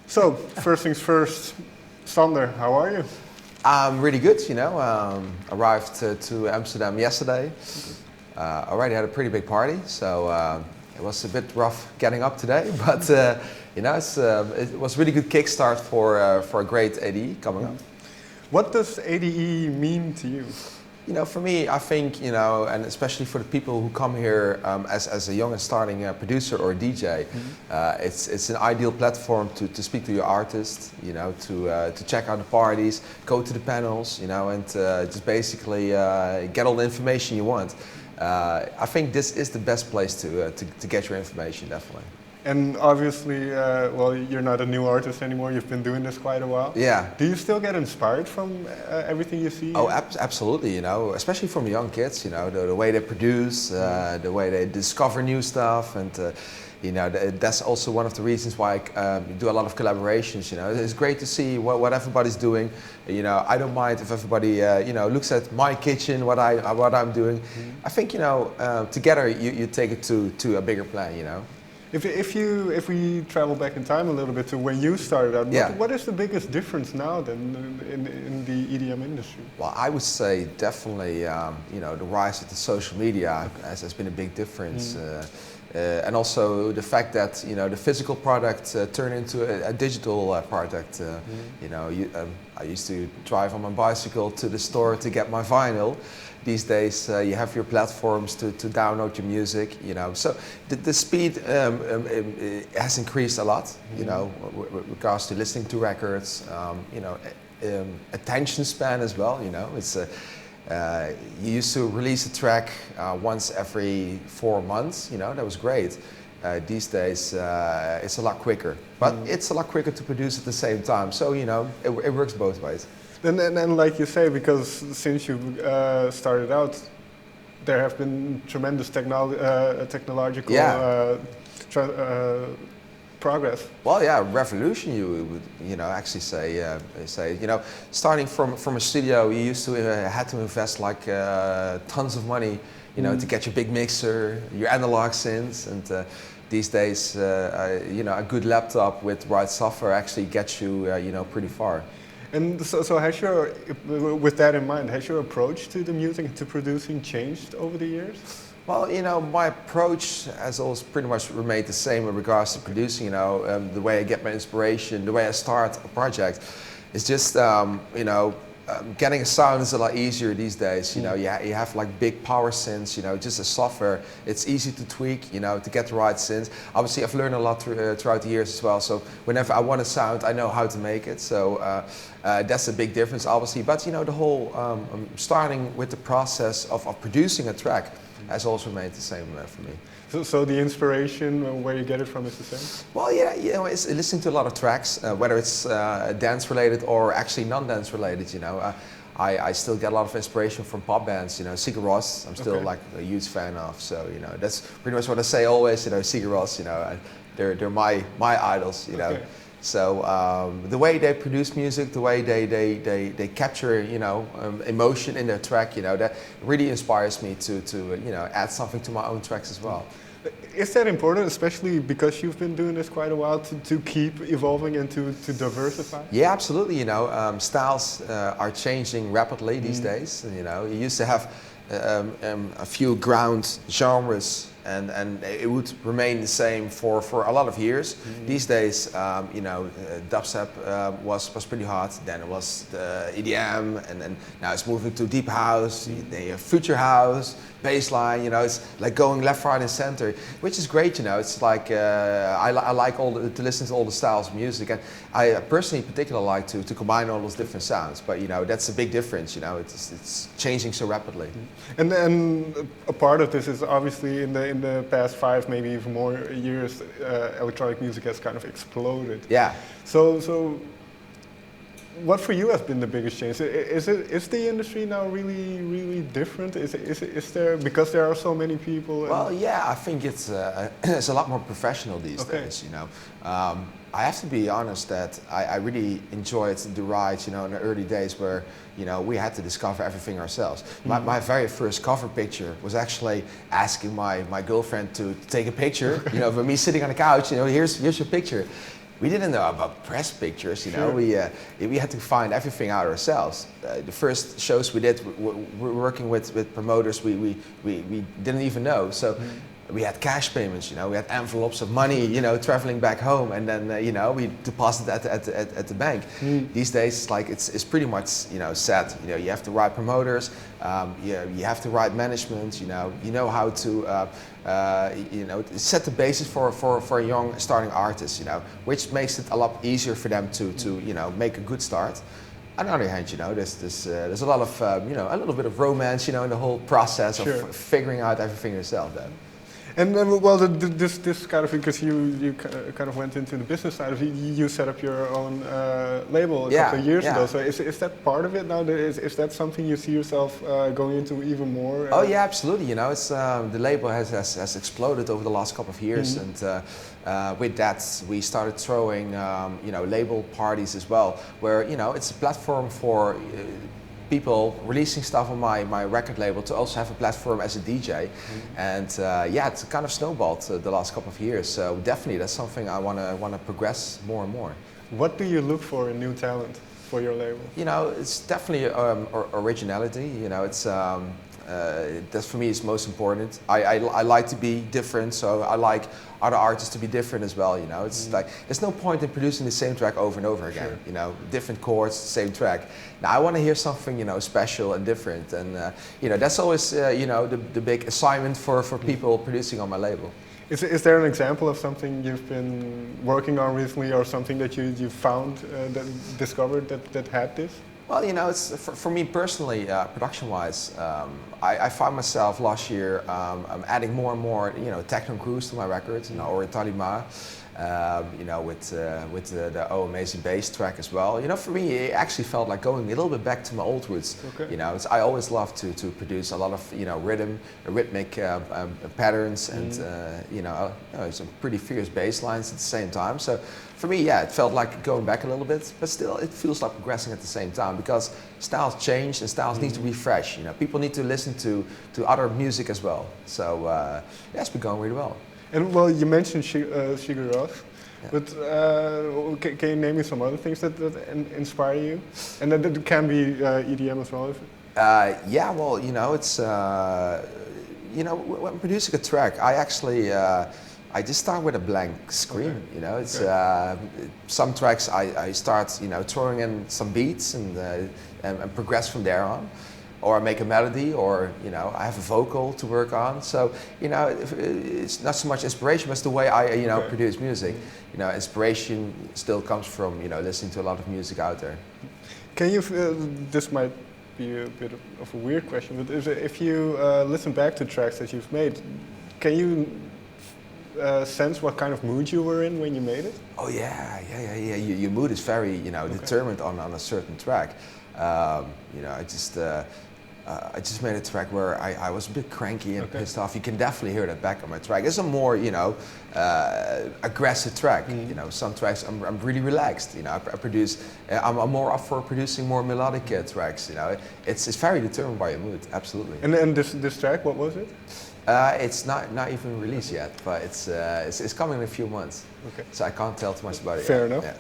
So, first things first, Sander, how are you? I'm really good, arrived to Amsterdam yesterday. Already had a pretty big party, so it was a bit rough getting up today, but it was a really good kickstart for a great ADE coming up. What does ADE mean to you? For me, I think, and especially for the people who come here as a young and starting producer or DJ, it's an ideal platform to speak to your artist, to check out the parties, go to the panels, and just basically get all the information you want. I think this is the best place to get your information, definitely. And obviously, well, you're not a new artist anymore. You've been doing this quite a while. Yeah. Do you still get inspired from everything you see? Oh, absolutely. Especially from young kids. The way they produce, the way they discover new stuff, and that's also one of the reasons why I do a lot of collaborations. It's great to see what everybody's doing. I don't mind if everybody looks at my kitchen, what I'm doing. I think together you take it to a bigger plan. If we travel back in time a little bit to when you started out, what is the biggest difference now then in the EDM industry? Well, I would say definitely the rise of the social media has been a big difference. And also the fact that the physical product turned into a digital product. I used to drive on my bicycle to the store to get my vinyl. These days you have your platforms to download your music. So the speed has increased a lot. With regards to listening to records. Attention span as well. It's you used to release a track once every 4 months. That was great. These days it's a lot quicker, but it's a lot quicker to produce at the same time. So it works both ways. And like you say, because since you started out, there have been tremendous technological progress. Well, yeah, revolution. You would actually say starting from a studio, you used to had to invest like tons of money, to get your big mixer, your analog synths, and these days, a good laptop with the right software actually gets you, pretty far. And so has with that in mind, has your approach to the music, to producing changed over the years? Well, my approach has always pretty much remained the same in regards to producing. The way I get my inspiration, the way I start a project, it's just getting a sound is a lot easier these days. You have like big power synths. Just a software. It's easy to tweak. To get the right synths. Obviously, I've learned a lot throughout the years as well. So whenever I want a sound, I know how to make it. So that's a big difference, obviously. But the whole starting with the process of producing a track has also remained the same for me. So the inspiration, where you get it from, is the same? Well, yeah, it's listening to a lot of tracks, whether it's dance related or actually non-dance related. I still get a lot of inspiration from pop bands. Sigur Rós, I'm still like a huge fan of. So that's pretty much what I say always. Sigur Rós, they're my idols. So the way they produce music, the way they capture emotion in their track, that really inspires me to add something to my own tracks as well. Is that important, especially because you've been doing this quite a while, to keep evolving and to diversify? Yeah, absolutely. Styles are changing rapidly these days. You used to have a few ground genres, and it would remain the same for a lot of years. These days, dubstep was pretty hot. Then it was the EDM, and then now it's moving to deep house, future house, bassline. It's like going left, right, and center, which is great. It's like I like to listen to all the styles of music, and I personally particularly like to combine all those different sounds. But that's a big difference. It's changing so rapidly. And then a part of this is obviously in the past 5, maybe even more years, electronic music has kind of exploded. Yeah. So what for you has been the biggest change? Is the industry now really different? Is there, because there are so many people? Well, yeah, I think it's a lot more professional these days. I have to be honest that I really enjoyed the ride, in the early days where, we had to discover everything ourselves. My very first cover picture was actually asking my girlfriend to take a picture, of me sitting on the couch, here's your picture. we didn't know about press pictures, you know. We had to find everything out ourselves. The first shows we did, we were working with promoters we didn't even know. So we had cash payments, you know. We had envelopes of money, you know, traveling back home, and then you know, we deposited at the bank. These days, like it's pretty much, you know, set. You know, you have the right promoters, you have the right management. You know how to you know, set the basis for a young starting artist. You know, which makes it a lot easier for them to you know, make a good start. On the other hand, you know, there's a lot of you know, a little bit of romance, you know, in the whole process of figuring out everything yourself. Then. And well, this kind of, because you kind of went into the business side of it, you set up your own label a couple of years ago. So is that part of it now? Is that something you see yourself going into even more? Oh yeah, absolutely. You know, it's the label has exploded over the last couple of years, and with that we started throwing you know, label parties as well, where, you know, it's a platform for people releasing stuff on my record label to also have a platform as a DJ, and yeah, it's kind of snowballed the last couple of years. So definitely, that's something I want to progress more and more. What do you look for in new talent for your label? You know, it's definitely originality. You know, it's that for me is most important. I like to be different, so I like other artists to be different as well. You know, it's like there's no point in producing the same track over and over again. You know, different chords, same track. Now I want to hear something, you know, special and different, and you know, that's always you know, the big assignment for people producing on my label. Is there an example of something you've been working on recently, or something that you found discovered that had this? Well, you know, it's for me personally, production-wise, I found myself last year adding more and more, you know, techno grooves to my records, you know, or Talima, you know, with the Oh Amazing Bass track as well. You know, for me, it actually felt like going a little bit back to my old roots. You know, I always love to produce a lot of, you know, rhythmic patterns, and you know, some pretty fierce bass lines at the same time. So for me, yeah, it felt like going back a little bit, but still it feels like progressing at the same time, because styles change and styles need to refresh. You know, people need to listen to other music as well. So yeah, it's been going really well. And well, you mentioned Sigur Rós, but can you name me some other things that inspire you? And that can be EDM as well. Yeah, well, you know, it's you know, when producing a track, I actually I just start with a blank screen. You know, it's some tracks I start, you know, throwing in some beats and progress from there on. Or I make a melody, or, you know, I have a vocal to work on. So, you know, it's not so much inspiration, but it's the way I, you know, produce music. You know, inspiration still comes from, you know, listening to a lot of music out there. Can you, this might be a bit of a weird question, but if you listen back to tracks that you've made, can you sense what kind of mood you were in when you made it? Oh yeah. Your mood is very, you know, determined on a certain track. You know, I just made a track where I was a bit cranky and pissed off. You can definitely hear that back on my track. It's a more, you know, aggressive track. You know, some tracks I'm really relaxed. You know, I'm more up for producing more melodic tracks. You know, it's very determined by your mood. Absolutely. And this track, what was it? It's not even released yet, but it's coming in a few months. So I can't tell too much about it. Fair enough. Yeah.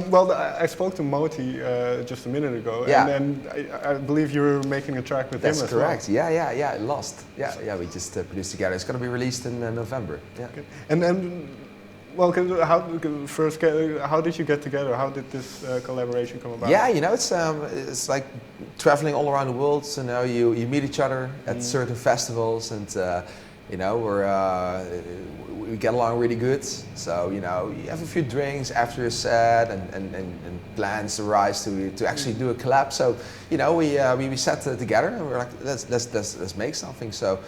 Well, I spoke to MOTi just a minute ago, and I believe you were making a track with him as well. That's correct. Yeah. Lost. Yeah. We just produced together. It's going to be released in November. Yeah. Okay. And then, well, how did you get together? How did this collaboration come about? Yeah, you know, it's like traveling all around the world. So now you meet each other at certain festivals, and you know, we get along really good. So, you know, you have a few drinks after a set, and plans arise to actually do a collab. So, you know, we sat together and we were like, let's make something. So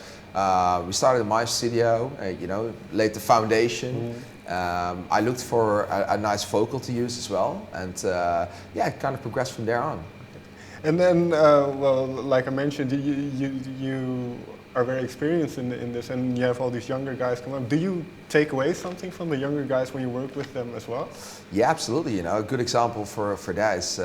we started in my studio, you know, laid the foundation. I looked for a nice vocal to use as well, and yeah, it kind of progressed from there on. And then, well, like I mentioned, you are very experienced in this, and you have all these younger guys come up. Do you take away something from the younger guys when you work with them as well? Yeah, absolutely. You know, a good example for that is,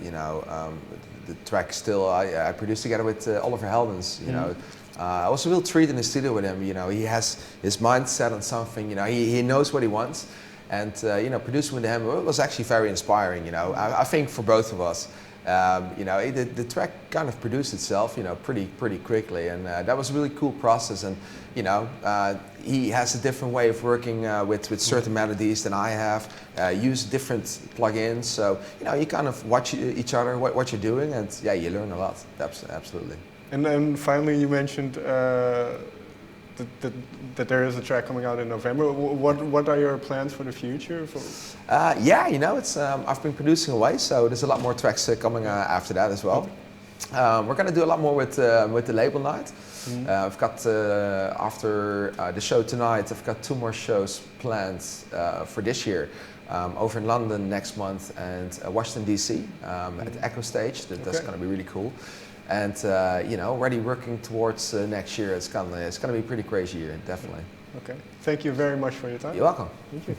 you know, the track still I produced together with Oliver Heldens. You know, I was a real treat in the studio with him. You know, he has his mind set on something. You know, he knows what he wants. And producing with him was actually very inspiring. I think for both of us. The track kind of produced itself, pretty quickly, and that was a really cool process. And he has a different way of working with certain melodies than I have. Use different plugins, so you kind of watch each other, what you're doing, and yeah, you learn a lot. Absolutely. And then finally, you mentioned that there is a track coming out in November. What are your plans for the future? It's I've been producing away, so there's a lot more tracks coming after that as well. We're going to do a lot more with the label night. I've got after the show tonight, I've got 2 more shows planned for this year. Over in London next month and Washington DC at the Echo Stage. That's going to be really cool. And already working towards next year. It's gonna be a pretty crazy year, definitely. Okay. Thank you very much for your time. You're welcome. Thank you.